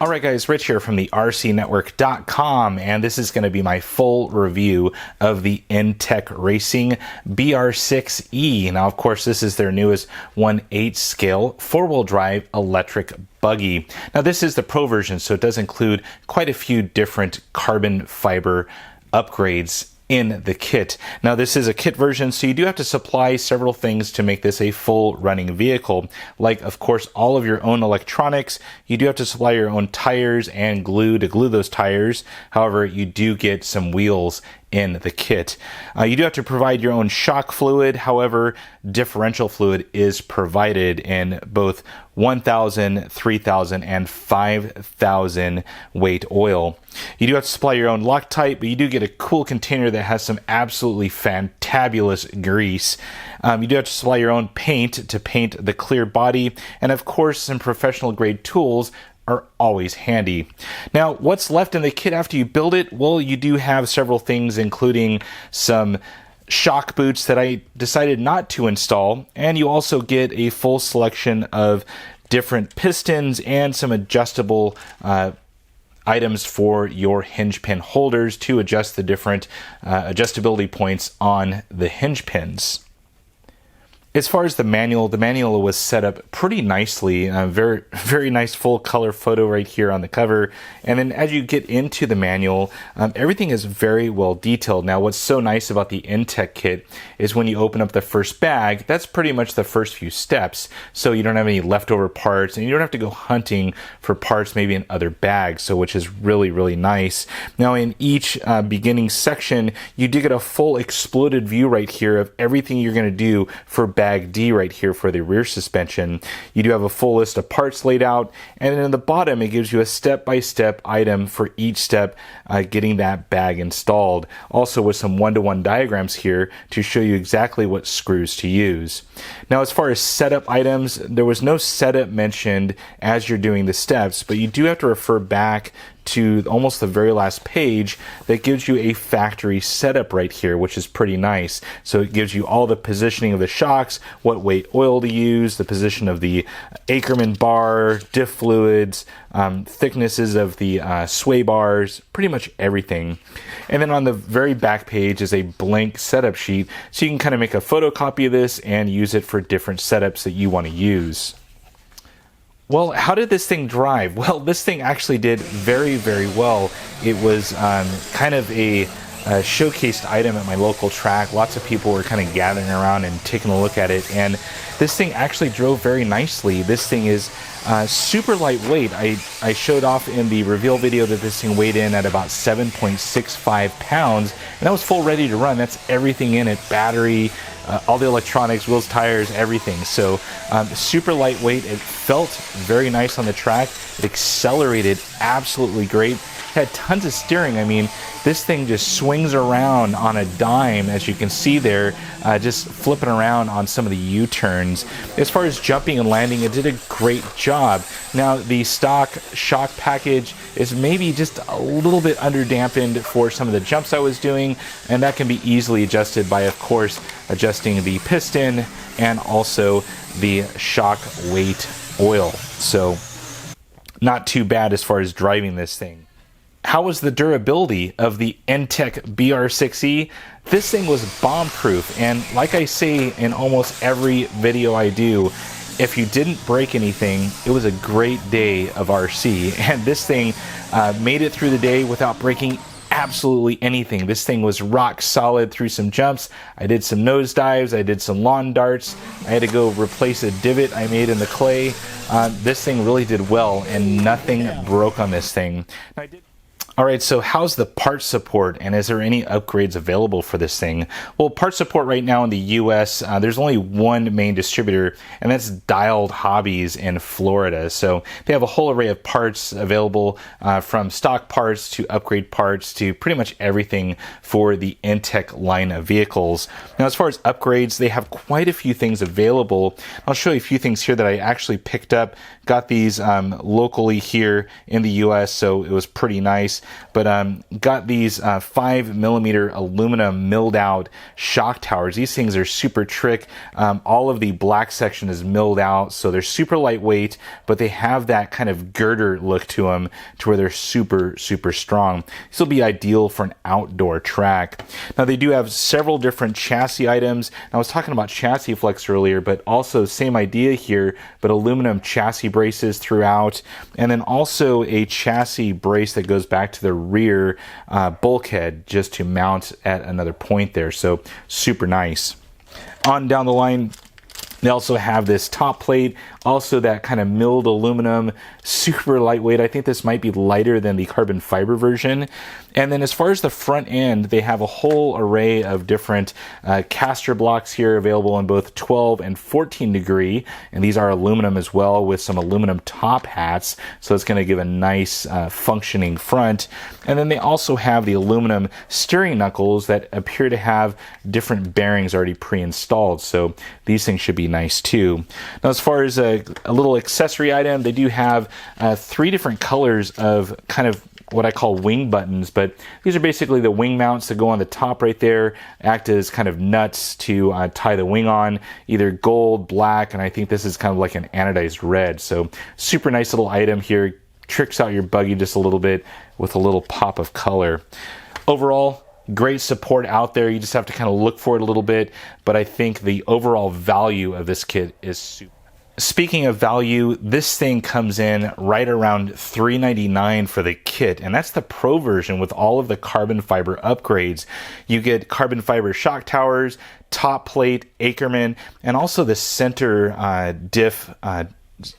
Alright guys, Rich here from the RCNetwork.com, and this is going to be my full review of the Intech Racing BR-6e. Now of course this is their newest 1/8 scale 4-wheel drive electric buggy. Now this is the Pro version, so it does include quite a few different carbon fiber upgrades in the kit. Now this is a kit version, so you do have to supply several things to make this a full running vehicle, like of course all of your own electronics. You do have to supply your own tires and glue to glue those tires. However, you do get some wheels in the kit. You do have to provide your own shock fluid. However, differential fluid is provided in both 1,000, 3,000, and 5,000 weight oil. You do have to supply your own Loctite, but you do get a cool container that has some absolutely fantabulous grease. You do have to supply your own paint to paint the clear body, and of course some professional grade tools are always handy. Now, what's left in the kit after you build it? Well, you do have several things, including some shock boots that I decided not to install, and you also get a full selection of different pistons and some adjustable items for your hinge pin holders to adjust the different adjustability points on the hinge pins. As far as the manual was set up pretty nicely. Very nice full color photo right here on the cover. And then as you get into the manual, everything is very well detailed. Now, what's so nice about the Intech kit is when you open up the first bag, that's pretty much the first few steps. So you don't have any leftover parts, and you don't have to go hunting for parts maybe in other bags, so which is really, really nice. Now, in each beginning section, you do get a full exploded view right here of everything you're going to do for bag D right here for the rear suspension. You do have a full list of parts laid out, and then in the bottom it gives you a step-by-step item for each step getting that bag installed. Also with some one-to-one diagrams here to show you exactly what screws to use. Now, as far as setup items, there was no setup mentioned as you're doing the steps, but you do have to refer back to almost the very last page that gives you a factory setup right here, which is pretty nice. So it gives you all the positioning of the shocks, what weight oil to use, the position of the Ackerman bar, diff fluids, thicknesses of the sway bars, pretty much everything. And then on the very back page is a blank setup sheet, so you can kind of make a photocopy of this and use it for different setups that you want to use. Well, how did this thing drive? Well, this thing actually did very, very well. It was kind of a showcased item at my local track. Lots of people were kind of gathering around and taking a look at it, and this thing actually drove very nicely. This thing is super lightweight. I showed off in the reveal video that this thing weighed in at about 7.65 pounds, and that was full ready to run. That's everything in it: battery, all the electronics, wheels, tires, everything. So super lightweight. It felt very nice on the track. It accelerated absolutely great. Had tons of steering. I mean, this thing just swings around on a dime, as you can see there, just flipping around on some of the U-turns. As far as jumping and landing, it did a great job. Now, the stock shock package is maybe just a little bit under-dampened for some of the jumps I was doing, and that can be easily adjusted by, of course, adjusting the piston and also the shock weight oil. So, not too bad as far as driving this thing. How was the durability of the Intech BR-6e? This thing was bomb-proof, and like I say in almost every video I do, if you didn't break anything, it was a great day of RC, and this thing made it through the day without breaking absolutely anything. This thing was rock solid through some jumps. I did some nose dives, I did some lawn darts, I had to go replace a divot I made in the clay. This thing really did well, and nothing broke on this thing. Alright, so how's the parts support, and is there any upgrades available for this thing? Well, parts support right now in the US, there's only one main distributor, and that's Dialed Hobbies in Florida. So they have a whole array of parts available, from stock parts to upgrade parts to pretty much everything for the Intech line of vehicles. Now, as far as upgrades, they have quite a few things available. I'll show you a few things here that I actually picked up. Got these locally here in the US, so it was pretty nice. but got these 5mm aluminum milled out shock towers. These things are super trick. All of the black section is milled out, so they're super lightweight, but they have that kind of girder look to them to where they're super strong. This will be ideal for an outdoor track. Now they do have several different chassis items. I was talking about chassis flex earlier, but also same idea here, but aluminum chassis braces throughout, and then also a chassis brace that goes back to the rear bulkhead just to mount at another point there. So super nice. On down the line, they also have this top plate, also that kind of milled aluminum, super lightweight. I think this might be lighter than the carbon fiber version. And then as far as the front end, they have a whole array of different caster blocks here available in both 12 and 14 degree. And these are aluminum as well, with some aluminum top hats. So it's going to give a nice functioning front. And then they also have the aluminum steering knuckles that appear to have different bearings already pre-installed. So these things should be nice too. Now, as far as a little accessory item, they do have 3 different colors of kind of what I call wing buttons, but these are basically the wing mounts that go on the top right there, act as kind of nuts to tie the wing on, either gold, black, and I think this is kind of like an anodized red. So super nice little item here, tricks out your buggy just a little bit with a little pop of color. Overall, great support out there. You just have to kind of look for it a little bit, but I think the overall value of this kit is super. Speaking of value, this thing comes in right around $399 for the kit, and that's the Pro version with all of the carbon fiber upgrades. You get carbon fiber shock towers, top plate, Ackerman, and also the center diff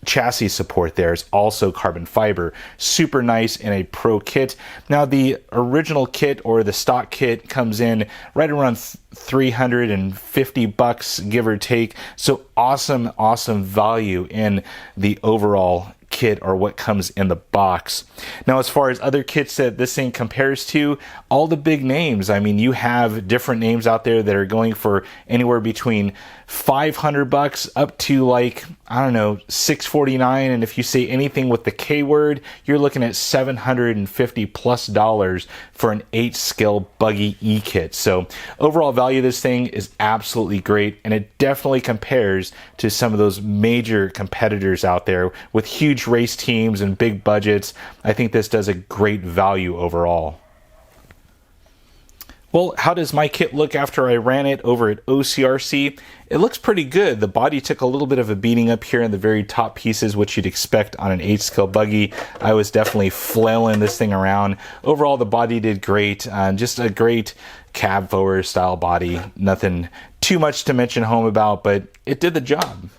chassis support there is also carbon fiber. Super nice in a Pro kit. Now the original kit or the stock kit comes in right around $350 give or take. So awesome value in the overall kit or what comes in the box. Now, as far as other kits that this thing compares to, all the big names, I mean, you have different names out there that are going for anywhere between $500 up to, like, I don't know, $649, and if you say anything with the K word, you're looking at $750+ for an 8-scale buggy E-kit. So overall value of this thing is absolutely great, and it definitely compares to some of those major competitors out there with huge race teams and big budgets. I think this does a great value overall. Well, how does my kit look after I ran it over at OCRC? It looks pretty good. The body took a little bit of a beating up here in the very top pieces, which you'd expect on an 8-scale buggy. I was definitely flailing this thing around. Overall, the body did great. Just a great cab forward style body. Nothing too much to mention home about, but it did the job.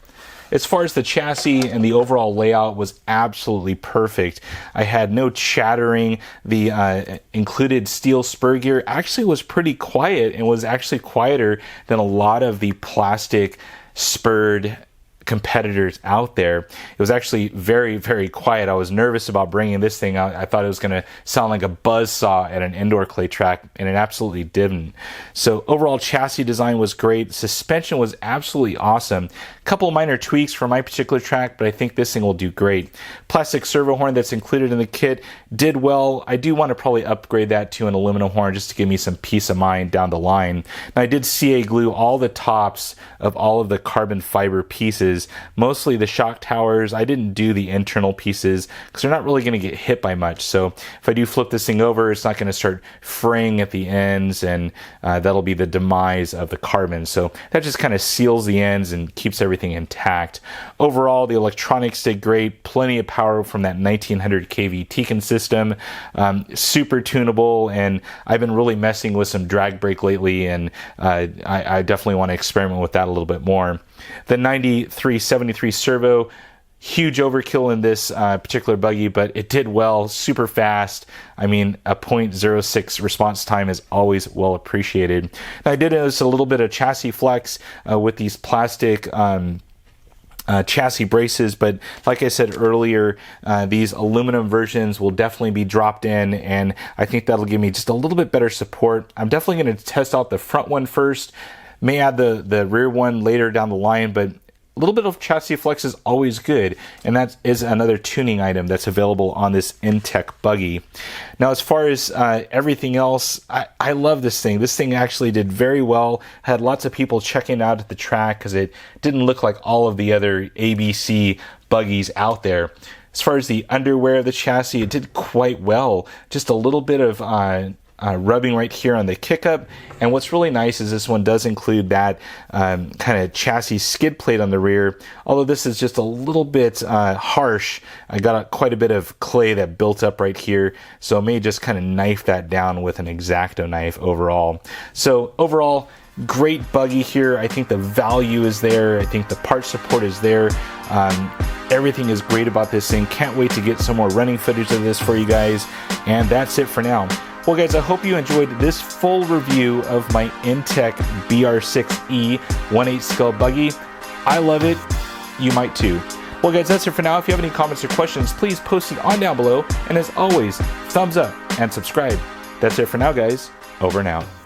As far as the chassis and the overall layout was absolutely perfect. I had no chattering. The included steel spur gear actually was pretty quiet and was actually quieter than a lot of the plastic spurred competitors out there. It was actually very quiet. I was nervous about bringing this thing out. I thought it was going to sound like a buzzsaw at an indoor clay track, and it absolutely didn't. So overall chassis design was great. Suspension was absolutely awesome. A couple of minor tweaks for my particular track, but I think this thing will do great. Plastic servo horn that's included in the kit did well. I do want to probably upgrade that to an aluminum horn just to give me some peace of mind down the line. Now, I did CA glue all the tops of all of the carbon fiber pieces, mostly the shock towers. I didn't do the internal pieces because they're not really going to get hit by much. So if I do flip this thing over, it's not going to start fraying at the ends, and that'll be the demise of the carbon. So that just kind of seals the ends and keeps everything intact. Overall, the electronics did great. Plenty of power from that 1900 kV Tekin system. Super tunable, and I've been really messing with some drag brake lately, and I definitely want to experiment with that a little bit more. The 9373 servo, huge overkill in this particular buggy, but it did well, super fast. I mean, a 0.06 response time is always well appreciated. Now, I did notice a little bit of chassis flex with these plastic chassis braces, but like I said earlier, these aluminum versions will definitely be dropped in, and I think that'll give me just a little bit better support. I'm definitely going to test out the front one first. May add the rear one later down the line, but a little bit of chassis flex is always good, and that is another tuning item that's available on this Intech buggy. Now, as far as everything else, I love this thing. This thing actually did very well. I had lots of people checking it out at the track because it didn't look like all of the other ABC buggies out there. As far as the underwear of the chassis, it did quite well. Just a little bit of rubbing right here on the kick up, and what's really nice is this one does include that kind of chassis skid plate on the rear, although this is just a little bit harsh. I got quite a bit of clay that built up right here, so I may just kind of knife that down with an X-Acto knife overall. So overall, great buggy here. I think the value is there. I think the part support is there. Everything is great about this thing. Can't wait to get some more running footage of this for you guys, and that's it for now. Well, guys, I hope you enjoyed this full review of my Intech BR-6e 1/8 scale buggy. I love it. You might too. Well, guys, that's it for now. If you have any comments or questions, please post it on down below. And as always, thumbs up and subscribe. That's it for now, guys. Over and out.